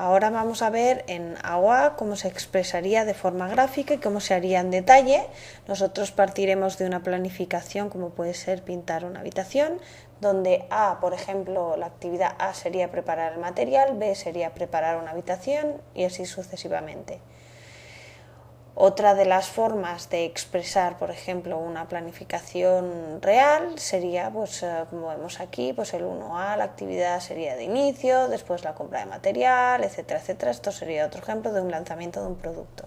Ahora vamos a ver en AOA cómo se expresaría de forma gráfica y cómo se haría en detalle. Nosotros partiremos de una planificación como puede ser pintar una habitación, donde A, por ejemplo, la actividad A sería preparar el material, B sería preparar una habitación y así sucesivamente. Otra de las formas de expresar, por ejemplo, una planificación real sería, pues, como vemos aquí, pues el 1A, la actividad sería de inicio, después la compra de material, etcétera, etcétera. Esto sería otro ejemplo de un lanzamiento de un producto.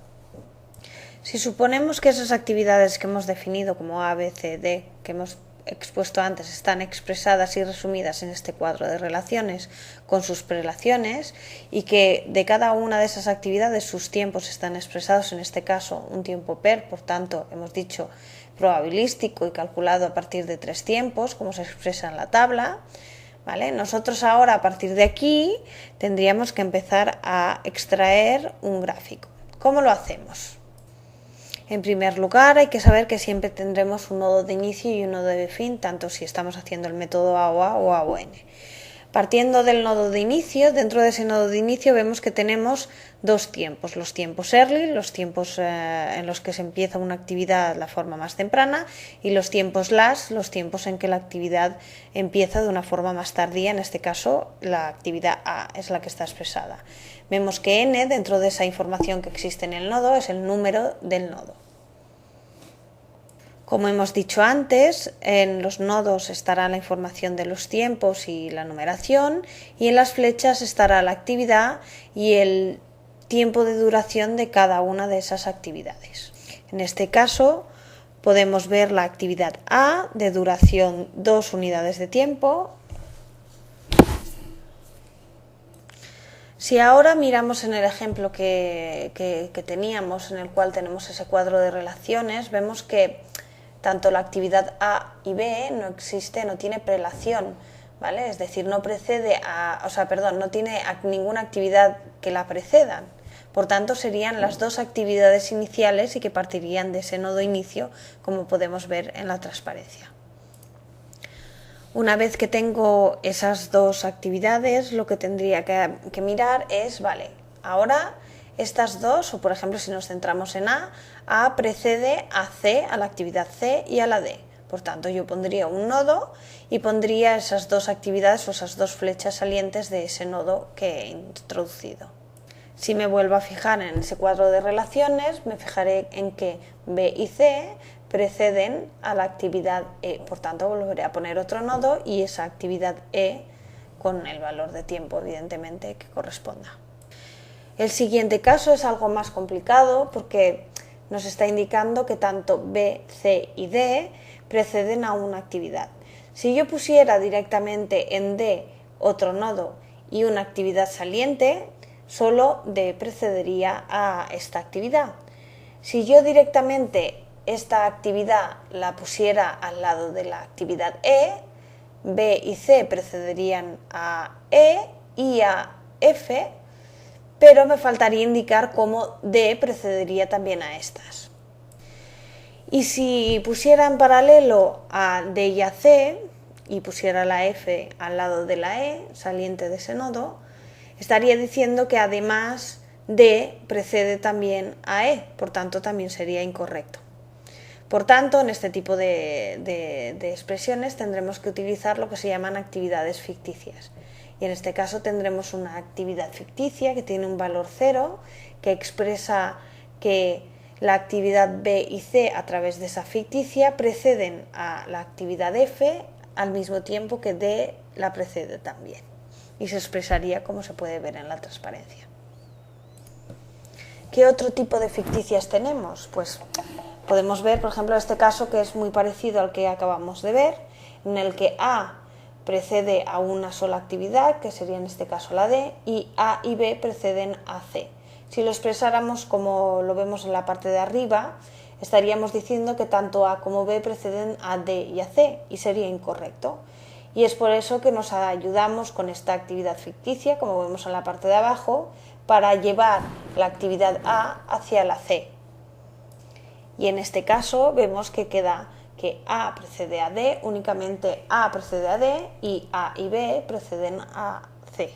Si suponemos que esas actividades que hemos definido como A, B, C, D, que hemos expuesto antes, están expresadas y resumidas en este cuadro de relaciones con sus prelaciones y que de cada una de esas actividades sus tiempos están expresados, en este caso un tiempo PER, por tanto hemos dicho probabilístico y calculado a partir de 3 tiempos, como se expresa en la tabla, ¿vale? Nosotros ahora a partir de aquí tendríamos que empezar a extraer un gráfico. ¿Cómo lo hacemos? En primer lugar, hay que saber que siempre tendremos un nodo de inicio y un nodo de fin, tanto si estamos haciendo el método AOA o AON. Partiendo del nodo de inicio, dentro de ese nodo de inicio vemos que tenemos dos tiempos, los tiempos early, los tiempos en los que se empieza una actividad de la forma más temprana, y los tiempos last, los tiempos en que la actividad empieza de una forma más tardía, en este caso la actividad A es la que está expresada. Vemos que n, dentro de esa información que existe en el nodo, es el número del nodo. Como hemos dicho antes, en los nodos estará la información de los tiempos y la numeración, y en las flechas estará la actividad y el tiempo de duración de cada una de esas actividades. En este caso podemos ver la actividad A de duración 2 unidades de tiempo. Si ahora miramos en el ejemplo que teníamos, en el cual tenemos ese cuadro de relaciones, vemos que tanto la actividad A y B no existe, no tiene prelación, ¿vale? Es decir, no precede no tiene ninguna actividad que la precedan. Por tanto, serían las dos actividades iniciales y que partirían de ese nodo inicio, como podemos ver en la transparencia. Una vez que tengo esas dos actividades, lo que tendría que mirar es, vale, ahora estas dos, o por ejemplo si nos centramos en A precede a C, a la actividad C y a la D. Por tanto, yo pondría un nodo y pondría esas dos actividades o esas dos flechas salientes de ese nodo que he introducido. Si me vuelvo a fijar en ese cuadro de relaciones, me fijaré en que B y C preceden a la actividad E. Por tanto, volveré a poner otro nodo y esa actividad E con el valor de tiempo, evidentemente, que corresponda. El siguiente caso es algo más complicado porque nos está indicando que tanto B, C y D preceden a una actividad. Si yo pusiera directamente en D otro nodo y una actividad saliente, solo D precedería a esta actividad. Si yo directamente esta actividad la pusiera al lado de la actividad E, B y C precederían a E y a F, pero me faltaría indicar cómo D precedería también a estas. Y si pusiera en paralelo a D y a C, y pusiera la F al lado de la E, saliente de ese nodo, estaría diciendo que además D precede también a E, por tanto también sería incorrecto. Por tanto, en este tipo de expresiones tendremos que utilizar lo que se llaman actividades ficticias. Y en este caso tendremos una actividad ficticia que tiene un valor 0, que expresa que la actividad B y C a través de esa ficticia preceden a la actividad F al mismo tiempo que D la precede también. Y se expresaría como se puede ver en la transparencia. ¿Qué otro tipo de ficticias tenemos? Pues podemos ver, por ejemplo, este caso que es muy parecido al que acabamos de ver, en el que A precede a una sola actividad, que sería en este caso la D, y A y B preceden a C. Si lo expresáramos como lo vemos en la parte de arriba, estaríamos diciendo que tanto A como B preceden a D y a C, y sería incorrecto. Y es por eso que nos ayudamos con esta actividad ficticia, como vemos en la parte de abajo, para llevar la actividad A hacia la C. Y en este caso vemos que queda que A precede a D, únicamente A precede a D y A y B preceden a C.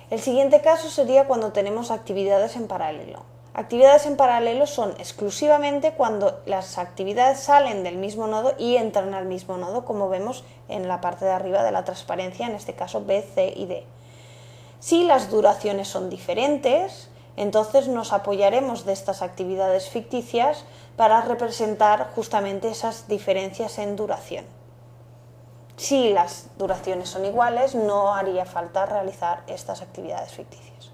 El siguiente caso sería cuando tenemos actividades en paralelo. Actividades en paralelo son exclusivamente cuando las actividades salen del mismo nodo y entran al mismo nodo, como vemos en la parte de arriba de la transparencia, en este caso B, C y D. Si las duraciones son diferentes, entonces nos apoyaremos de estas actividades ficticias para representar justamente esas diferencias en duración. Si las duraciones son iguales, no haría falta realizar estas actividades ficticias.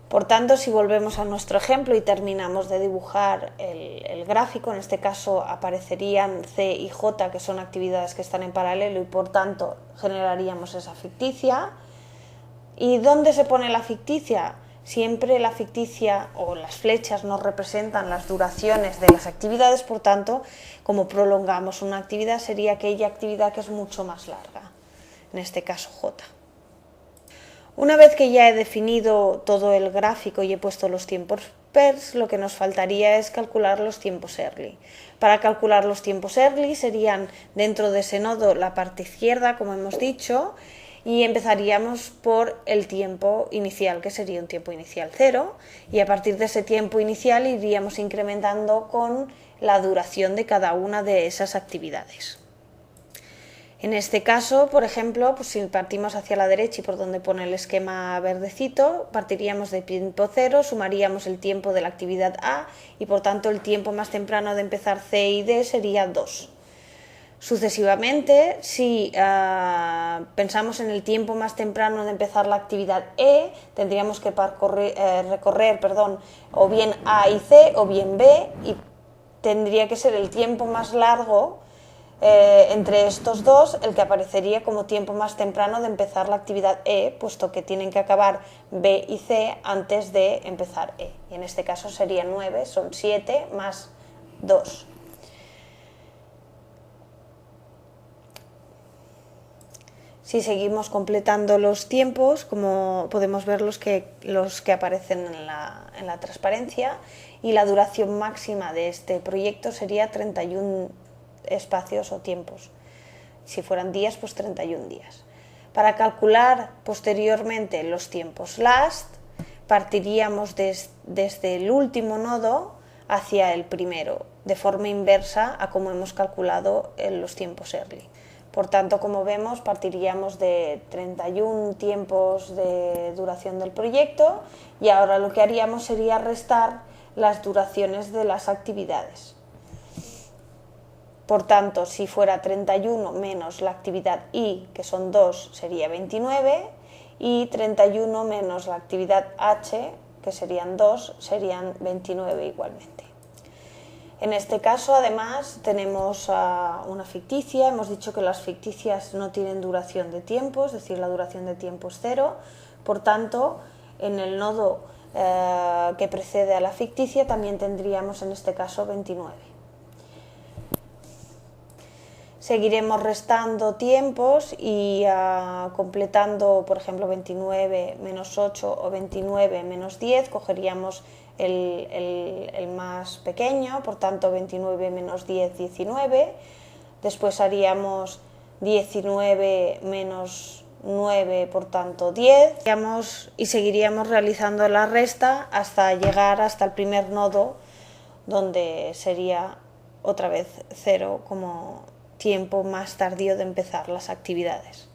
Por tanto, si volvemos a nuestro ejemplo y terminamos de dibujar el gráfico, en este caso aparecerían C y J, que son actividades que están en paralelo y por tanto generaríamos esa ficticia. ¿Y dónde se pone la ficticia? Siempre la ficticia o las flechas nos representan las duraciones de las actividades, por tanto, como prolongamos una actividad, sería aquella actividad que es mucho más larga, en este caso J. Una vez que ya he definido todo el gráfico y he puesto los tiempos PERS, lo que nos faltaría es calcular los tiempos early. Para calcular los tiempos early serían dentro de ese nodo la parte izquierda, como hemos dicho, y empezaríamos por el tiempo inicial, que sería un tiempo inicial 0, y a partir de ese tiempo inicial iríamos incrementando con la duración de cada una de esas actividades. En este caso, por ejemplo, pues si partimos hacia la derecha y por donde pone el esquema verdecito, partiríamos de tiempo 0, sumaríamos el tiempo de la actividad A y por tanto el tiempo más temprano de empezar C y D sería 2. Sucesivamente, si pensamos en el tiempo más temprano de empezar la actividad E, tendríamos que recorrer o bien A y C o bien B, y tendría que ser el tiempo más largo entre estos dos el que aparecería como tiempo más temprano de empezar la actividad E, puesto que tienen que acabar B y C antes de empezar E. Y en este caso sería 9, son 7 más 2. Si seguimos completando los tiempos, como podemos ver los que aparecen en la transparencia, y la duración máxima de este proyecto sería 31 espacios o tiempos. Si fueran días, pues 31 días. Para calcular posteriormente los tiempos last, partiríamos desde el último nodo hacia el primero, de forma inversa a como hemos calculado los tiempos early. Por tanto, como vemos, partiríamos de 31 tiempos de duración del proyecto y ahora lo que haríamos sería restar las duraciones de las actividades. Por tanto, si fuera 31 menos la actividad I, que son 2, sería 29, y 31 menos la actividad H, que serían 2, serían 29 igualmente. En este caso, además, tenemos una ficticia. Hemos dicho que las ficticias no tienen duración de tiempo, es decir, la duración de tiempo es 0. Por tanto, en el nodo que precede a la ficticia también tendríamos en este caso 29. Seguiremos restando tiempos y completando, por ejemplo, 29 menos 8 o 29 menos 10, cogeríamos el más pequeño, por tanto 29 menos 10, 19. Después haríamos 19 menos 9, por tanto 10. Y seguiríamos realizando la resta hasta llegar hasta el primer nodo, donde sería otra vez 0 como tiempo más tardío de empezar las actividades.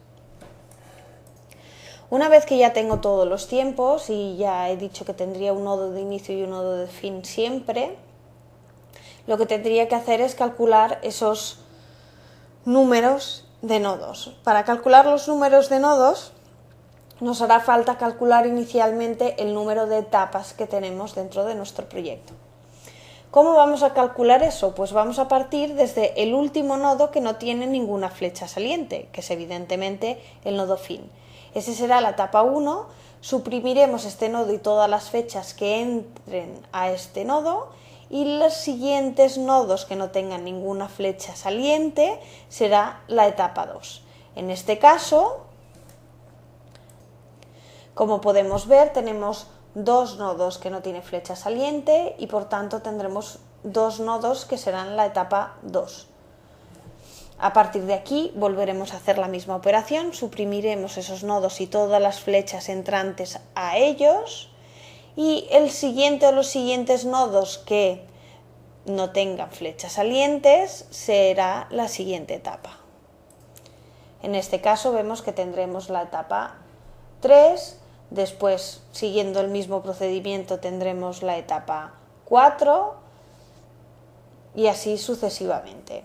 Una vez que ya tengo todos los tiempos y ya he dicho que tendría un nodo de inicio y un nodo de fin siempre, lo que tendría que hacer es calcular esos números de nodos. Para calcular los números de nodos nos hará falta calcular inicialmente el número de etapas que tenemos dentro de nuestro proyecto. ¿Cómo vamos a calcular eso? Pues vamos a partir desde el último nodo que no tiene ninguna flecha saliente, que es evidentemente el nodo fin. Ese será la etapa 1, suprimiremos este nodo y todas las fechas que entren a este nodo, y los siguientes nodos que no tengan ninguna flecha saliente será la etapa 2. En este caso, como podemos ver, tenemos dos nodos que no tienen flecha saliente y por tanto tendremos dos nodos que serán la etapa 2. A partir de aquí volveremos a hacer la misma operación, suprimiremos esos nodos y todas las flechas entrantes a ellos, y el siguiente o los siguientes nodos que no tengan flechas salientes será la siguiente etapa. En este caso vemos que tendremos la etapa 3, después, siguiendo el mismo procedimiento, tendremos la etapa 4 y así sucesivamente.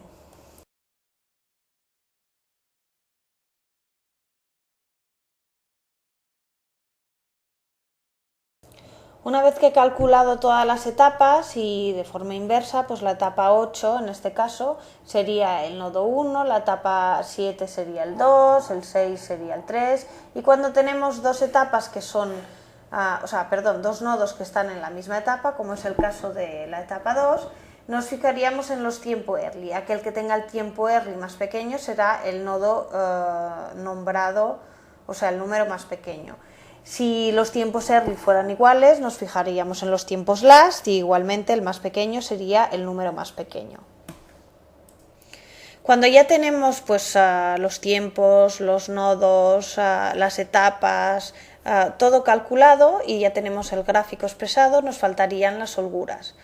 Una vez que he calculado todas las etapas y de forma inversa, pues la etapa 8 en este caso sería el nodo 1, la etapa 7 sería el 2, el 6 sería el 3, y cuando tenemos dos etapas que son, dos nodos que están en la misma etapa, como es el caso de la etapa 2, nos fijaríamos en los tiempo early. Aquel que tenga el tiempo early más pequeño será el nodo nombrado, o sea, el número más pequeño. Si los tiempos early fueran iguales, nos fijaríamos en los tiempos last y igualmente el más pequeño sería el número más pequeño. Cuando ya tenemos pues los tiempos, los nodos, las etapas, todo calculado y ya tenemos el gráfico expresado, nos faltarían las holguras,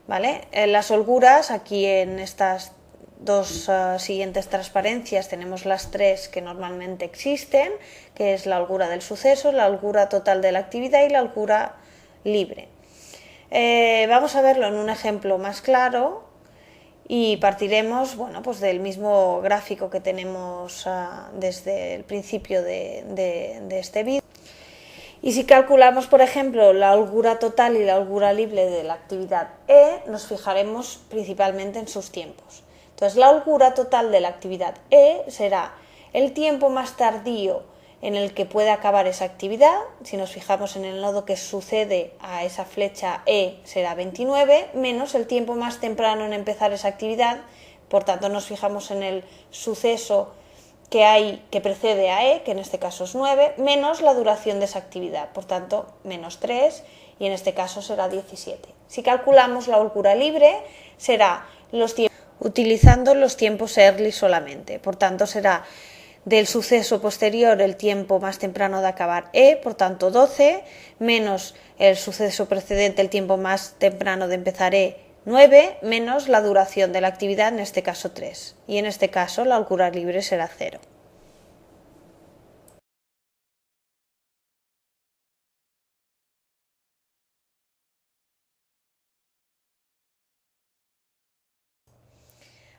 ¿vale? Las holguras, aquí en estas dos siguientes transparencias tenemos las tres que normalmente existen, que es la holgura del suceso, la holgura total de la actividad y la holgura libre. Vamos a verlo en un ejemplo más claro y partiremos, bueno, pues del mismo gráfico que tenemos desde el principio de este vídeo. Y si calculamos, por ejemplo, la holgura total y la holgura libre de la actividad E, nos fijaremos principalmente en sus tiempos. Entonces, la holgura total de la actividad E será el tiempo más tardío en el que puede acabar esa actividad. Si nos fijamos en el nodo que sucede a esa flecha E, será 29, menos el tiempo más temprano en empezar esa actividad. Por tanto, nos fijamos en el suceso que precede a E, que en este caso es 9, menos la duración de esa actividad, por tanto, menos 3, y en este caso será 17. Si calculamos la holgura libre, será utilizando los tiempos early solamente, por tanto, será del suceso posterior el tiempo más temprano de acabar E, por tanto 12, menos el suceso precedente el tiempo más temprano de empezar E, 9, menos la duración de la actividad, en este caso 3, y en este caso la holgura libre será 0.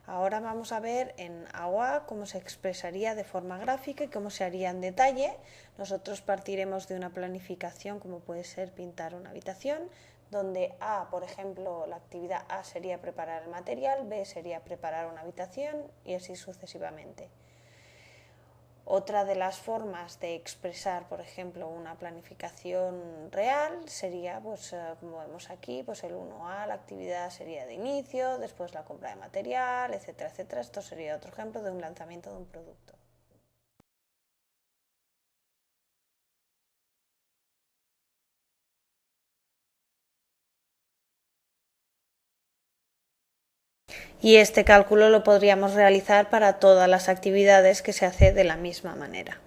Ahora vamos a ver en AOA cómo se expresaría de forma gráfica y cómo se haría en detalle. Nosotros partiremos de una planificación como puede ser pintar una habitación, donde A, por ejemplo, la actividad A sería preparar el material, B sería preparar una habitación y así sucesivamente. Otra de las formas de expresar, por ejemplo, una planificación real sería, pues, como vemos aquí, pues el 1A, la actividad sería de inicio, después la compra de material, etcétera, etcétera. Esto sería otro ejemplo de un lanzamiento de un producto. Y este cálculo lo podríamos realizar para todas las actividades que se hace de la misma manera.